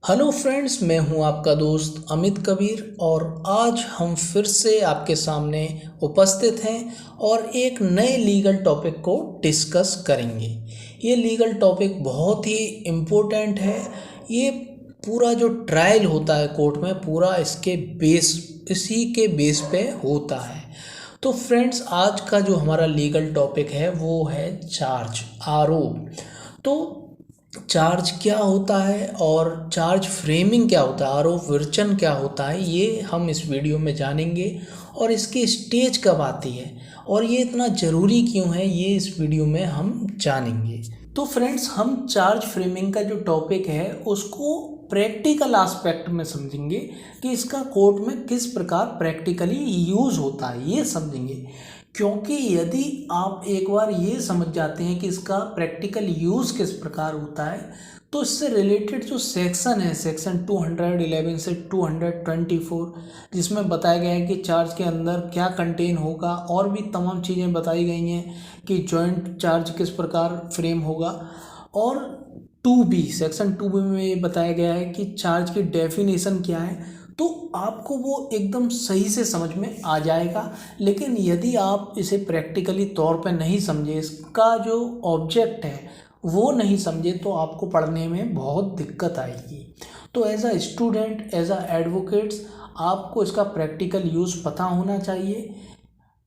Hello friends, मैं हूं आपका दोस्त अमित कबीर और आज हम फिर से आपके सामने उपस्थित हैं और एक नए लीगल टॉपिक को डिस्कस करेंगे। ये लीगल टॉपिक बहुत ही इम्पोर्टेंट है। ये पूरा जो ट्रायल होता है कोर्ट में, पूरा इसी के बेस पे होता है। तो फ्रेंड्स, आज का जो हमारा लीगल टॉपिक है वो है चार्ज, आरोप। तो चार्ज क्या होता है और चार्ज फ्रेमिंग क्या होता है, आरोप विरचन क्या होता है, ये हम इस वीडियो में जानेंगे। और इसकी स्टेज कब आती है और ये इतना ज़रूरी क्यों है, ये इस वीडियो में हम जानेंगे। तो फ्रेंड्स, हम चार्ज फ्रेमिंग का जो टॉपिक है उसको प्रैक्टिकल एस्पेक्ट में समझेंगे कि इसका कोर्ट में किस प्रकार प्रैक्टिकली यूज़ होता है, ये समझेंगे। क्योंकि यदि आप एक बार ये समझ जाते हैं कि इसका प्रैक्टिकल यूज़ किस प्रकार होता है, तो इससे रिलेटेड जो सेक्शन है, सेक्शन 211 से 224, जिसमें बताया गया है कि चार्ज के अंदर क्या कंटेन होगा, और भी तमाम चीज़ें बताई गई हैं कि जॉइंट चार्ज किस प्रकार फ्रेम होगा। और 2B, सेक्शन 2B में ये बताया गया है कि चार्ज की डेफिनेशन क्या है। तो आपको वो एकदम सही से समझ में आ जाएगा। लेकिन यदि आप इसे प्रैक्टिकली तौर पे नहीं समझे, इसका जो ऑब्जेक्ट है वो नहीं समझे, तो आपको पढ़ने में बहुत दिक्कत आएगी। तो as a student, as a advocates, आपको इसका प्रैक्टिकल यूज़ पता होना चाहिए।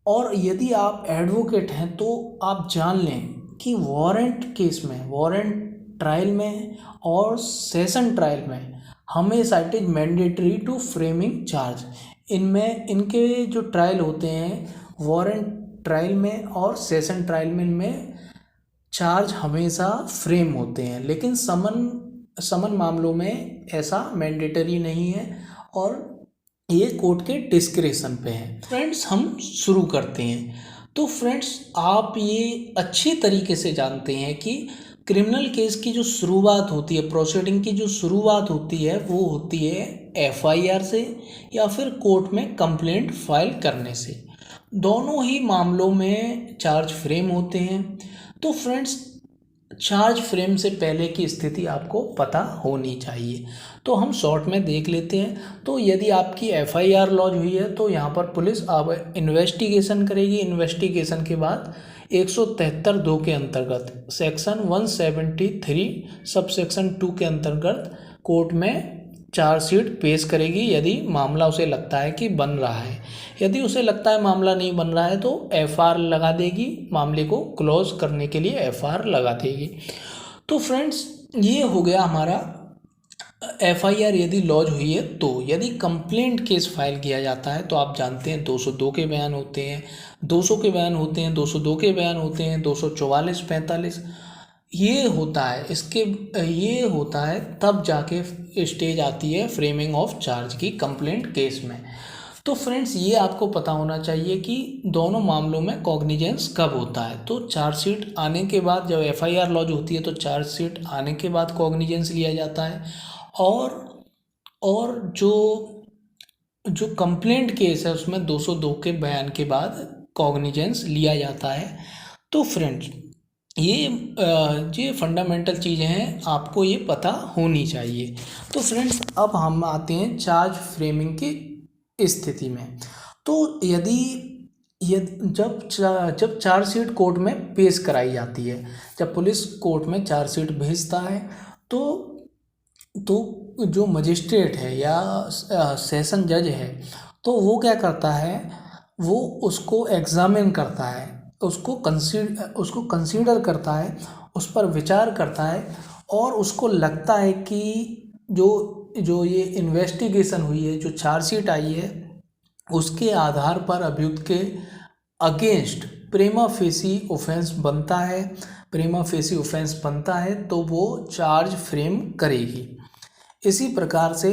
और यदि आप एडवोकेट हैं तो आप जान लें कि वारंट केस में, वारंट ट्रायल में और सेशन ट्रायल में हमेशा it is mandatory to framing charge. इनमें इनके जो ट्रायल होते हैं, वारंट ट्रायल में और सेशन ट्रायल में, इनमें चार्ज हमेशा फ्रेम होते हैं। लेकिन समन मामलों में ऐसा मैंडेटरी नहीं है और ये कोर्ट के डिस्क्रिप्शन पे है। फ्रेंड्स, हम शुरू करते हैं। तो फ्रेंड्स, आप ये अच्छी तरीके से जानते हैं कि क्रिमिनल केस की जो शुरुआत होती है, प्रोसीडिंग की जो शुरुआत होती है, वो होती है एफआईआर से या फिर कोर्ट में कंप्लेंट फाइल करने से। दोनों ही मामलों में चार्ज फ्रेम होते हैं। तो फ्रेंड्स, चार्ज फ्रेम से पहले की स्थिति आपको पता होनी चाहिए। तो हम शॉर्ट में देख लेते हैं। तो यदि आपकी एफआईआर लॉन्च हुई है तो यहाँ पर पुलिस अब इन्वेस्टिगेशन करेगी। इन्वेस्टिगेशन के बाद 173(2) के अंतर्गत, सेक्शन 173 सब सेक्शन 2 के अंतर्गत कोर्ट में चार्जशीट पेश करेगी यदि मामला उसे लगता है कि बन रहा है। यदि उसे लगता है मामला नहीं बन रहा है तो एफआर लगा देगी, मामले को क्लोज करने के लिए एफआर लगा देगी। तो फ्रेंड्स, ये हो गया हमारा एफआईआर यदि लॉन्च हुई है। तो यदि कंप्लेंट केस फाइल किया जाता है तो आप जानते हैं 202 के बयान होते हैं, 200 के बयान होते हैं, 202 के बयान होते हैं, 244, 45 ये होता है। ये होता है तब जाके स्टेज आती है फ्रेमिंग ऑफ चार्ज की कंप्लेंट केस में। तो फ्रेंड्स, ये आपको पता होना चाहिए कि दोनों मामलों में कॉग्निजेंस कब होता है। तो चार्जशीट आने के बाद, जब एफआईआर लॉन्च होती है तो चार्जशीट आने के बाद कॉग्निजेंस लिया जाता है। और जो जो कंप्लेंट केस है उसमें 202 के बयान के बाद कॉग्निजेंस लिया जाता है। तो फ्रेंड्स, ये फंडामेंटल चीज़ें हैं, आपको ये पता होनी चाहिए। तो फ्रेंड्स, अब हम आते हैं चार्ज फ्रेमिंग की स्थिति में। तो यदि जब चार्जशीट कोर्ट में पेश कराई जाती है, जब पुलिस कोर्ट में चार्जशीट भेजता है, तो जो मजिस्ट्रेट है या सेशन जज है, तो वो क्या करता है, वो उसको एग्जामिन करता है, उसको कंसीडर करता है, उस पर विचार करता है। और उसको लगता है कि जो जो ये इन्वेस्टिगेशन हुई है, जो चार्जशीट आई है, उसके आधार पर अभियुक्त के अगेंस्ट प्रीमा फेसी ऑफेंस बनता है। प्रीमा फेसी ऑफेंस बनता है तो वो चार्ज फ्रेम करेगी। इसी प्रकार से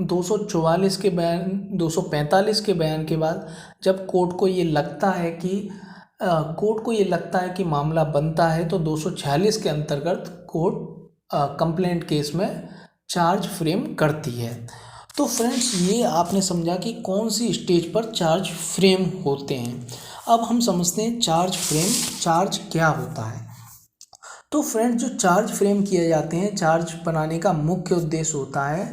244 के बयान, 245 के बयान के बाद जब कोर्ट को ये लगता है कि मामला बनता है, तो 246 के अंतर्गत कोर्ट कंप्लेंट केस में चार्ज फ्रेम करती है। तो फ्रेंड्स, ये आपने समझा कि कौन सी स्टेज पर चार्ज फ्रेम होते हैं। अब हम समझते हैं चार्ज फ्रेम, चार्ज क्या होता है। तो फ्रेंड्स जो चार्ज फ्रेम किए जाते हैं, चार्ज बनाने का मुख्य उद्देश्य होता है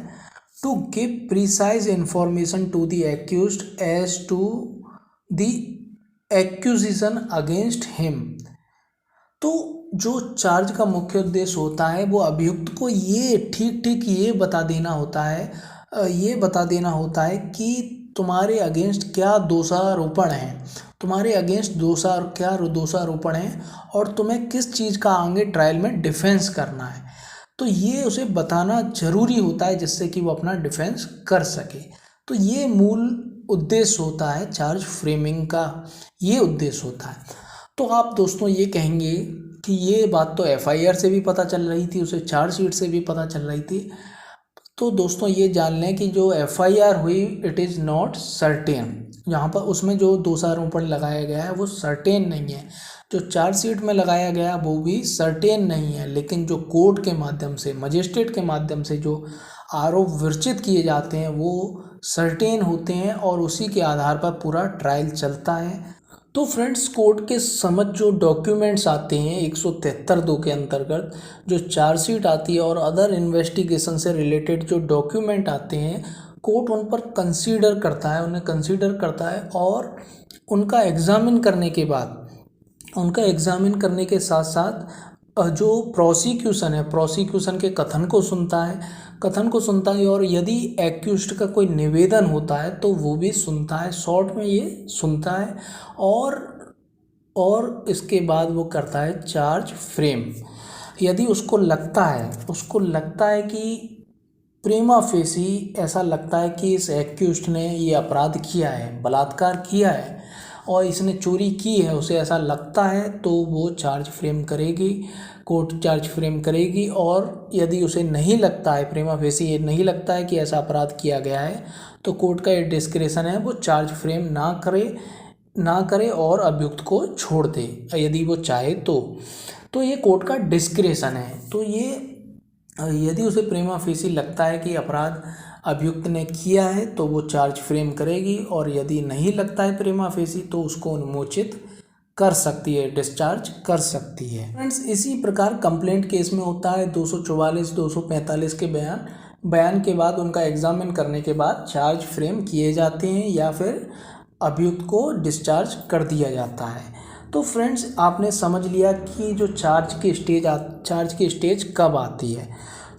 to give precise information to the accused as to the accusation against him. तो जो चार्ज का मुख्य उद्देश्य होता है वो अभियुक्त को ये ठीक ठीक ये बता देना होता है, ये बता देना होता है कि तुम्हारे अगेंस्ट क्या दोषारोपण है, तुम्हारे अगेंस्ट क्या दोषारोपण है और तुम्हें किस चीज़ का आगे ट्रायल में डिफेंस करना है। तो ये उसे बताना जरूरी होता है जिससे कि वो अपना डिफेंस कर सके। तो ये मूल उद्देश्य होता है चार्ज फ्रेमिंग का, ये उद्देश्य होता है। तो आप दोस्तों ये कहेंगे कि ये बात तो एफआईआर से भी पता चल रही थी, उसे चार्जशीट से भी पता चल रही थी। तो दोस्तों ये जान लें कि जो एफआईआर हुई इट इज़ नॉट सर्टेन, यहाँ पर उसमें जो दोषारोपण लगाया गया है वो सर्टेन नहीं है, जो चार्जशीट में लगाया गया वो भी सर्टेन नहीं है, लेकिन जो कोर्ट के माध्यम से, मजिस्ट्रेट के माध्यम से जो आरोप विरचित किए जाते हैं वो सर्टेन होते हैं और उसी के आधार पर पूरा ट्रायल चलता है। तो फ्रेंड्स कोर्ट के समझ जो डॉक्यूमेंट्स आते हैं 173(2) के अंतर्गत जो चार्जशीट आती है और अदर इन्वेस्टिगेशन से रिलेटेड जो डॉक्यूमेंट आते हैं, कोर्ट उन पर कंसीडर करता है, उन्हें कंसीडर करता है और उनका एग्जामिन करने के बाद, उनका एग्जामिन करने के साथ साथ जो प्रोसिक्यूशन है, प्रोसिक्यूशन के कथन को सुनता है और यदि एक्यूज्ड का कोई निवेदन होता है तो वो भी सुनता है, शॉर्ट में ये सुनता है और इसके बाद वो करता है चार्ज फ्रेम। यदि उसको लगता है कि प्रीमा फेसी ऐसा लगता है कि इस एक्यूज्ड ने ये अपराध किया है, बलात्कार किया है और इसने चोरी की है, उसे ऐसा लगता है तो वो चार्ज फ्रेम करेगी, कोर्ट चार्ज फ्रेम करेगी। और यदि उसे नहीं लगता है, प्रीमा फेसी ये नहीं लगता है कि ऐसा अपराध किया गया है, तो कोर्ट का ये डिस्क्रेशन है, वो चार्ज फ्रेम ना करे और अभियुक्त को छोड़ दे यदि वो चाहे तो ये कोर्ट का डिस्क्रेशन है। तो ये यदि उसे प्रीमा फेसी लगता है कि अपराध अभियुक्त ने किया है तो वो चार्ज फ्रेम करेगी और यदि नहीं लगता है प्रीमा फेसी तो उसको उन्मोचित कर सकती है, डिस्चार्ज कर सकती है। फ्रेंड्स इसी प्रकार कंप्लेंट केस में होता है 244, 245 के बयान के बाद उनका एग्जामिन करने के बाद चार्ज फ्रेम किए जाते हैं या फिर अभियुक्त को डिस्चार्ज कर दिया जाता है। तो फ्रेंड्स आपने समझ लिया कि जो चार्ज की स्टेज कब आती है।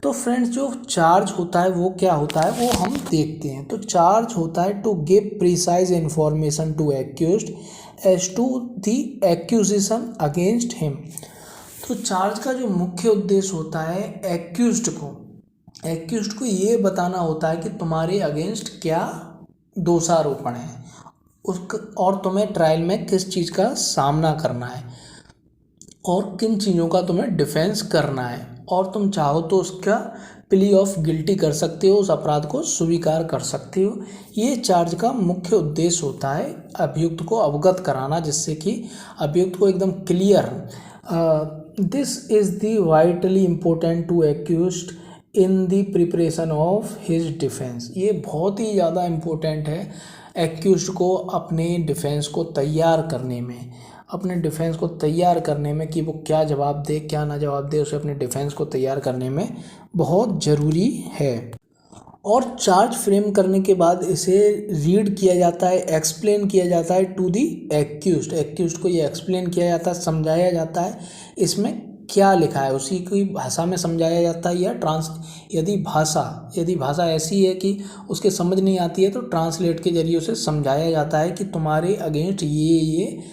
तो फ्रेंड्स जो चार्ज होता है वो क्या होता है वो हम देखते हैं। तो चार्ज होता है to give precise information to accused as to the accusation against him. तो चार्ज का जो मुख्य उद्देश्य होता है एक्यूज्ड को ये बताना होता है कि तुम्हारे अगेंस्ट क्या दोषारोपण है और तुम्हें ट्रायल में किस चीज़ का सामना करना है और किन चीज़ों का तुम्हें डिफेंस करना है, और तुम चाहो तो उसका प्ली ऑफ गिल्टी कर सकते हो, उस अपराध को स्वीकार कर सकते हो। ये चार्ज का मुख्य उद्देश्य होता है अभियुक्त को अवगत कराना, जिससे कि अभियुक्त को एकदम clear this is the vitally important to accused in the preparation of his defence. ये बहुत ही ज़्यादा इम्पोर्टेंट है एक्यूज्ड को अपने डिफेंस को तैयार करने में, कि वो क्या जवाब दे क्या ना जवाब दे, उसे अपने डिफेंस को तैयार करने में बहुत ज़रूरी है। और चार्ज फ्रेम करने के बाद इसे रीड किया जाता है, एक्सप्लेन किया जाता है टू दी एक्यूज्ड को ये एक्सप्लेन किया जाता है, समझाया जाता है इसमें क्या लिखा है, उसी की भाषा में समझाया जाता है, या यदि भाषा ऐसी है कि उसके समझ नहीं आती है तो ट्रांसलेट के जरिए उसे समझाया जाता है कि तुम्हारे अगेंस्ट ये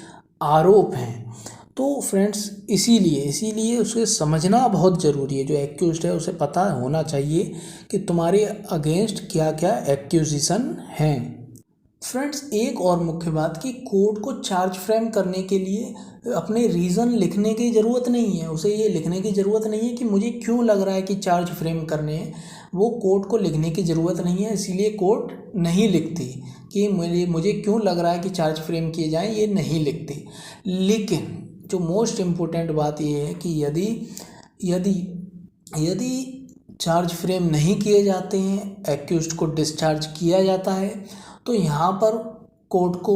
आरोप हैं। तो फ्रेंड्स इसीलिए उसे समझना बहुत ज़रूरी है, जो एक्यूज्ड है उसे पता होना चाहिए कि तुम्हारे अगेंस्ट क्या क्या एक्यूजिशन हैं। फ्रेंड्स एक और मुख्य बात कि कोर्ट को चार्ज फ्रेम करने के लिए अपने रीज़न लिखने की ज़रूरत नहीं है, उसे ये लिखने की ज़रूरत नहीं है कि मुझे क्यों लग रहा है कि चार्ज फ्रेम करने हैं, वो कोर्ट को लिखने की ज़रूरत नहीं है, इसीलिए कोर्ट नहीं लिखती कि मुझे क्यों लग रहा है कि चार्ज फ्रेम किए जाएं, ये नहीं लिखती। लेकिन जो मोस्ट इम्पोर्टेंट बात ये है कि यदि चार्ज फ्रेम नहीं किए जाते हैं, एक्यूज्ड को डिस्चार्ज किया जाता है, तो यहाँ पर कोर्ट को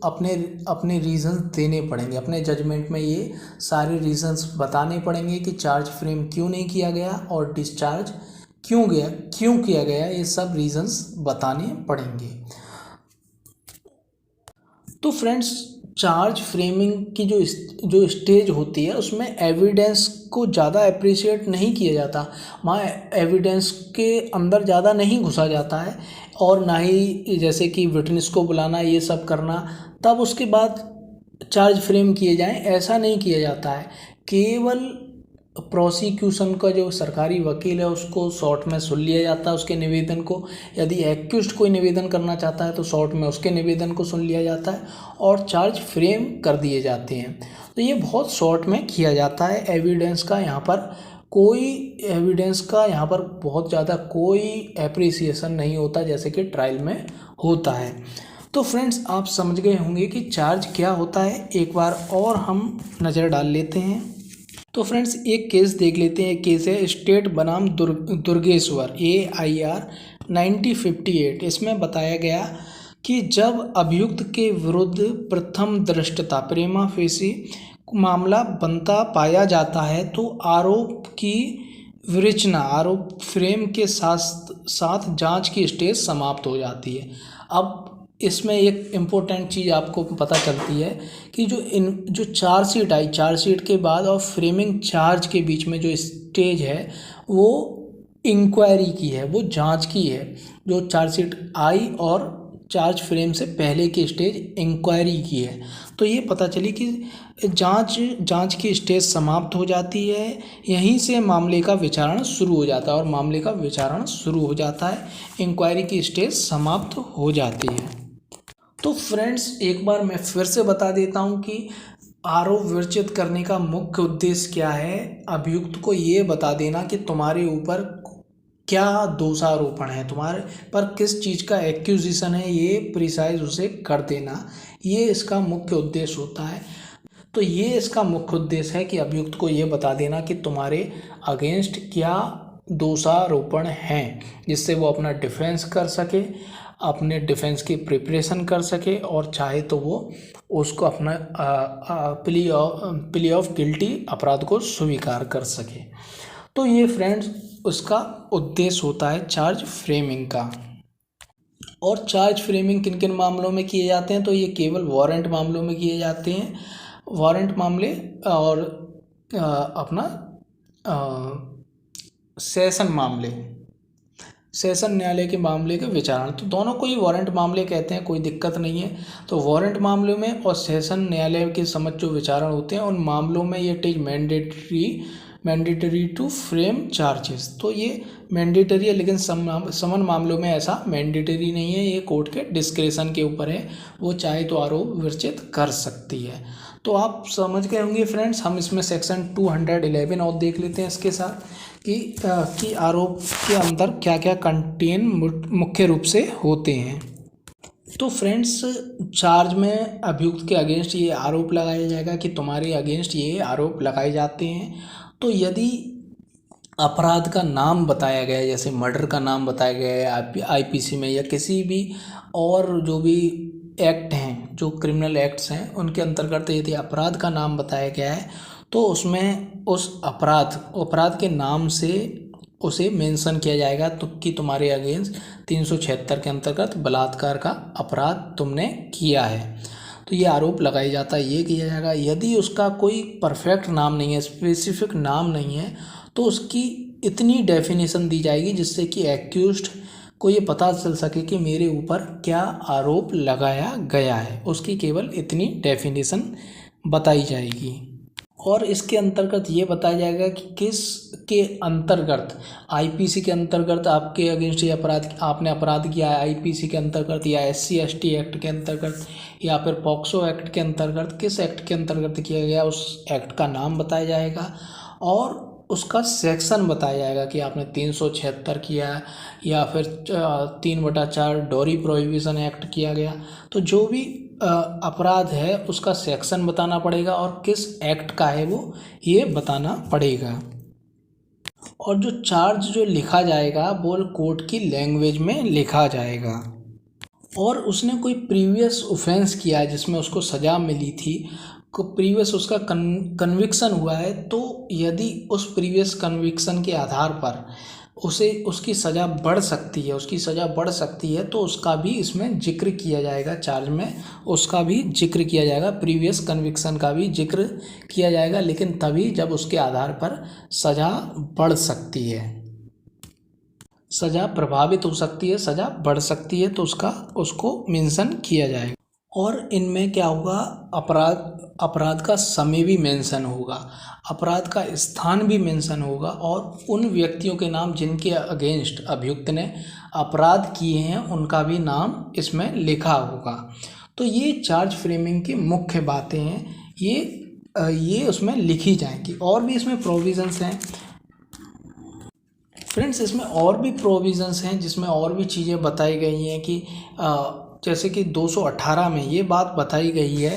अपने अपने रीज़न्स देने पड़ेंगे, अपने जजमेंट में ये सारे रीज़न्स बताने पड़ेंगे कि चार्ज फ्रेम क्यों नहीं किया गया और डिस्चार्ज क्यों किया गया, ये सब रीज़न्स बताने पड़ेंगे। तो फ्रेंड्स, चार्ज फ्रेमिंग की जो स्टेज होती है उसमें एविडेंस को ज़्यादा अप्रिशिएट नहीं किया जाता, वहाँ एविडेंस के अंदर ज़्यादा नहीं घुसा जाता है, और ना ही जैसे कि विटनेस को बुलाना, ये सब करना, तब उसके बाद चार्ज फ्रेम किए जाएं, ऐसा नहीं किया जाता है। केवल प्रोसिक्यूशन का जो सरकारी वकील है उसको शॉर्ट में सुन लिया जाता है, उसके निवेदन को। यदि एक्यूज्ड कोई निवेदन करना चाहता है तो शॉर्ट में उसके निवेदन को सुन लिया जाता है और चार्ज फ्रेम कर दिए जाते हैं। तो ये बहुत शॉर्ट में किया जाता है। एविडेंस का यहाँ पर बहुत ज़्यादा कोई एप्रिसिएशन नहीं होता जैसे कि ट्रायल में होता है। तो फ्रेंड्स, आप समझ गए होंगे कि चार्ज क्या होता है। एक बार और हम नज़र डाल लेते हैं। तो फ्रेंड्स, एक केस देख लेते हैं। केस है स्टेट बनाम दुर्गेश्वर AIR 9058। इसमें बताया गया कि जब अभियुक्त के विरुद्ध प्रथम दृष्टता प्रेमा फेसी मामला बनता पाया जाता है तो आरोप की विवेचना आरोप फ्रेम के साथ साथ जांच की स्टेज समाप्त हो जाती है। अब इसमें एक इम्पोर्टेंट चीज़ आपको पता चलती है कि जो चार्जशीट आई, चार्जशीट के बाद और फ्रेमिंग चार्ज के बीच में जो स्टेज है वो इंक्वायरी की है, वो जांच की है। जो चार्जशीट आई और चार्ज फ्रेम से पहले की स्टेज इंक्वायरी की है। तो ये पता चली कि जांच की स्टेज समाप्त हो जाती है, यहीं से मामले का विचारण शुरू हो जाता है, और मामले का विचारण शुरू हो जाता है, इंक्वायरी की स्टेज समाप्त हो जाती है। तो फ्रेंड्स, एक बार मैं फिर से बता देता हूँ कि आरोप विरचित करने का मुख्य उद्देश्य क्या है। अभियुक्त को ये बता देना कि तुम्हारे ऊपर क्या दोषारोपण है, तुम्हारे पर किस चीज़ का एक्यूजिशन है, ये प्रिसाइज उसे कर देना, ये इसका मुख्य उद्देश्य होता है। तो ये इसका मुख्य उद्देश्य है कि अभियुक्त को ये बता देना कि तुम्हारे अगेंस्ट क्या दोषारोपण हैं, जिससे वो अपना डिफेंस कर सके, अपने डिफेंस की प्रिपरेशन कर सके, और चाहे तो वो उसको अपना प्ली ऑफ गिल्टी अपराध को स्वीकार कर सके। तो ये फ्रेंड्स उसका उद्देश्य होता है चार्ज फ्रेमिंग का। और चार्ज फ्रेमिंग किन किन मामलों में किए जाते हैं, तो ये केवल वारंट मामलों में किए जाते हैं। वारंट मामले और सेशन न्यायालय के मामले के विचारण, तो दोनों को ही वारंट मामले कहते हैं, कोई दिक्कत नहीं है। तो वारंट मामलों में और सेशन न्यायालय के समक्ष जो विचारण होते हैं उन मामलों में ये it is mandatory to frame charges. तो ये मैंडेटरी है, लेकिन समन मामलों में ऐसा मैंडेटरी नहीं है, ये कोर्ट के डिस्क्रेशन के ऊपर है, वो चाहे तो आरोप विरचित कर सकती है। तो आप समझ गए होंगे फ्रेंड्स। हम इसमें सेक्शन 211 और देख लेते हैं इसके साथ कि आरोप के अंदर क्या क्या कंटेन मुख्य रूप से होते हैं। तो फ्रेंड्स, चार्ज में अभियुक्त के अगेंस्ट ये आरोप लगाया जाएगा कि तुम्हारे अगेंस्ट ये आरोप लगाए जाते हैं। तो यदि अपराध का नाम बताया गया है, जैसे मर्डर का नाम बताया गया है IPC में, या किसी भी और जो भी एक्ट हैं, जो क्रिमिनल एक्ट्स हैं, उनके अंतर्गत यदि अपराध का नाम बताया गया है तो उसमें उस अपराध के नाम से उसे मेंशन किया जाएगा तो कि तुम्हारे अगेंस्ट 376 के अंतर्गत बलात्कार का अपराध तुमने किया है, तो ये आरोप लगाया जाता है, ये किया जाएगा। यदि उसका कोई परफेक्ट नाम नहीं है, स्पेसिफिक नाम नहीं है, तो उसकी इतनी डेफिनेशन दी जाएगी जिससे कि एक्यूज्ड को ये पता चल सके कि मेरे ऊपर क्या आरोप लगाया गया है, उसकी केवल इतनी डेफिनेशन बताई जाएगी। और इसके अंतर्गत ये बताया जाएगा कि किस के अंतर्गत, IPC के अंतर्गत आपके अगेंस्ट ये आपने अपराध किया है, IPC के अंतर्गत या SC/ST एक्ट के अंतर्गत या फिर पॉक्सो एक्ट के अंतर्गत, किस एक्ट के अंतर्गत किया गया उस एक्ट का नाम बताया जाएगा और उसका सेक्शन बताया जाएगा कि आपने 376 किया या फिर 3/4 डोरी प्रोहिबिशन एक्ट किया गया। तो जो भी अपराध है उसका सेक्शन बताना पड़ेगा और किस एक्ट का है वो ये बताना पड़ेगा। और जो चार्ज जो लिखा जाएगा वो कोर्ट की लैंग्वेज में लिखा जाएगा। और उसने कोई प्रीवियस ऑफेंस किया है जिसमें उसको सज़ा मिली थी, को प्रीवियस उसका कन्विक्शन हुआ है, तो यदि उस प्रीवियस कन्विक्शन के आधार पर उसे उसकी सज़ा बढ़ सकती है, तो उसका भी इसमें जिक्र किया जाएगा, चार्ज में उसका भी जिक्र किया जाएगा, प्रीवियस कन्विक्शन का भी जिक्र किया जाएगा, लेकिन तभी जब उसके आधार पर सज़ा बढ़ सकती है, सज़ा प्रभावित हो सकती है, सज़ा बढ़ सकती है, तो उसको मेंशन किया जाएगा। और इनमें क्या होगा, अपराध का समय भी मेंशन होगा, अपराध का स्थान भी मेंशन होगा, और उन व्यक्तियों के नाम जिनके अगेंस्ट अभियुक्त ने अपराध किए हैं उनका भी नाम इसमें लिखा होगा। तो ये चार्ज फ्रेमिंग की मुख्य बातें हैं, ये उसमें लिखी जाएंगी। और भी इसमें प्रोविज़न्स हैं फ्रेंड्स, इसमें और भी प्रोविज़न्स हैं जिसमें और भी चीज़ें बताई गई हैं कि जैसे कि 218 में ये बात बताई गई है,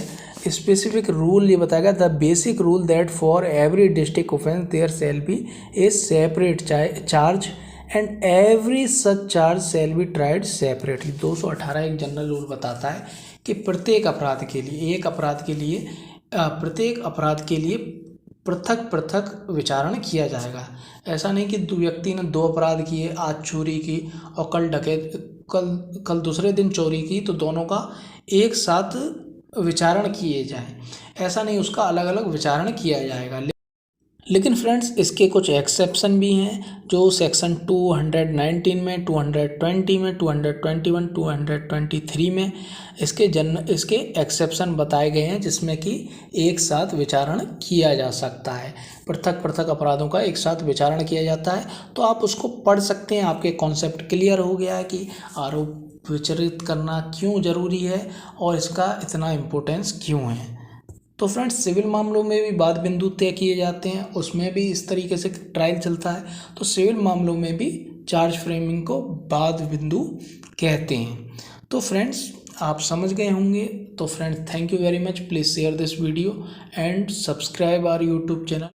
स्पेसिफिक रूल ये बताया गया, the basic rule that for every district offence there shall be a separate charge and every such charge shall be tried separately. 218 एक जनरल रूल बताता है कि प्रत्येक अपराध के लिए, प्रत्येक अपराध के लिए पृथक पृथक विचारण किया जाएगा। ऐसा नहीं कि व्यक्ति ने 2 अपराध किए, आज चोरी की और कल दूसरे दिन चोरी की, तो दोनों का एक साथ विचारण किए जाए, ऐसा नहीं, उसका अलग अलग विचारण किया जाएगा। लेकिन फ्रेंड्स इसके कुछ एक्सेप्शन भी हैं, जो सेक्शन 219 में, 220 में, 221, 223 में इसके एक्सेप्शन बताए गए हैं, जिसमें कि एक साथ विचारण किया जा सकता है, पृथक पृथक अपराधों का एक साथ विचारण किया जाता है। तो आप उसको पढ़ सकते हैं, आपके कॉन्सेप्ट क्लियर हो गया है कि आरोप विचरित करना क्यों ज़रूरी है और इसका इतना इम्पोर्टेंस क्यों है। तो फ्रेंड्स सिविल मामलों में भी बाद बिंदु तय किए जाते हैं, उसमें भी इस तरीके से ट्रायल चलता है, तो सिविल मामलों में भी चार्ज फ्रेमिंग को बाद बिंदु कहते हैं। तो फ्रेंड्स आप समझ गए होंगे। तो friends thank you very much, please share this video and subscribe our YouTube channel.